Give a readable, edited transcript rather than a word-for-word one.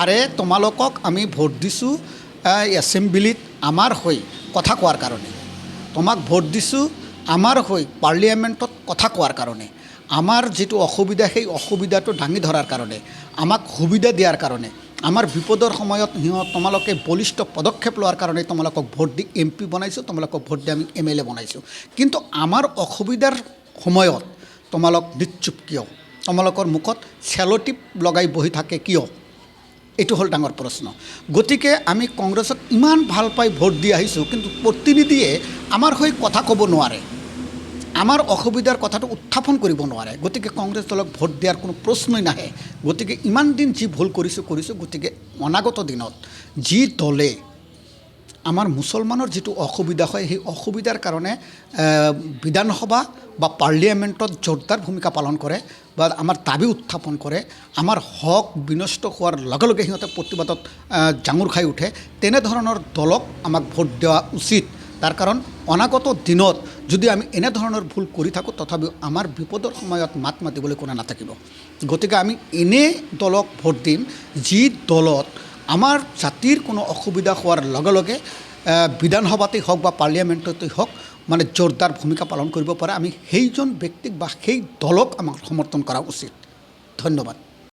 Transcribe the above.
আৰে তোমালোকক আমি ভোট দিছোঁ এছেম্বলিত আমাৰ হৈ কথা কোৱাৰ কাৰণে, তোমাক ভোট দিছোঁ আমাৰ হৈ পাৰ্লিয়ামেণ্টত কথা কোৱাৰ কাৰণে, আমাৰ যিটো অসুবিধা সেই অসুবিধাটো দাঙি ধৰাৰ কাৰণে, আমাক সুবিধা দিয়াৰ কাৰণে, আমাৰ বিপদৰ সময়ত তোমালোকে বলিষ্ঠ পদক্ষেপ লোৱাৰ কাৰণে তোমালোকক ভোট দি MP বনাইছোঁ, তোমালোকক ভোট দি আমি MLA বনাইছোঁ। কিন্তু আমাৰ অসুবিধাৰ সময়ত তোমালোক নিশ্চুপ কিয়? তোমালোকৰ মুখত চেল'টিপ লগাই বহি থাকে কিয়? এইটো হ'ল ডাঙৰ প্ৰশ্ন। গতিকে আমি কংগ্ৰেছক ইমান ভাল পাই ভোট দি আহিছোঁ, কিন্তু প্ৰতিনিধিয়ে আমাৰ হৈ কথা ক'ব নোৱাৰে, আমাৰ অসুবিধাৰ কথাটো উত্থাপন কৰিব নোৱাৰে। গতিকে কংগ্ৰেছ দলক ভোট দিয়াৰ কোনো প্ৰশ্নই নাহে। গতিকে ইমান দিন যি ভুল কৰিছোঁ। গতিকে অনাগত দিনত যি দলে আমাৰ মুছলমানৰ যিটো অসুবিধা হয় সেই অসুবিধাৰ কাৰণে বিধানসভা বা পাৰ্লিয়ামেণ্টত জোৰদাৰ ভূমিকা পালন কৰে বা আমাৰ দাবী উত্থাপন কৰে, আমাৰ হক বিনষ্ট হোৱাৰ লগে লগে সিহঁতে প্ৰতিবাদত জাঙুৰ খাই উঠে, তেনেধৰণৰ দলক আমাক ভোট দিয়া উচিত। তাৰ কাৰণ অনাগত দিনত যদি আমি এনেধৰণৰ ভুল কৰি থাকোঁ, তথাপিও আমাৰ বিপদৰ সময়ত মাত মাতিবলৈ কোনো নাথাকিব। গতিকে আমি এনে দলক ভোট দিম যি দলত আমাৰ জাতিৰ কোনো অসুবিধা হোৱাৰ লগে লগে বিধানসভাতেই হওক বা পাৰ্লিয়ামেণ্টতেই হওক মানে জোৰদাৰ ভূমিকা পালন কৰিব পাৰে। আমি সেইজন ব্যক্তিক বা সেই দলক আমাক সমৰ্থন কৰা উচিত। ধন্যবাদ।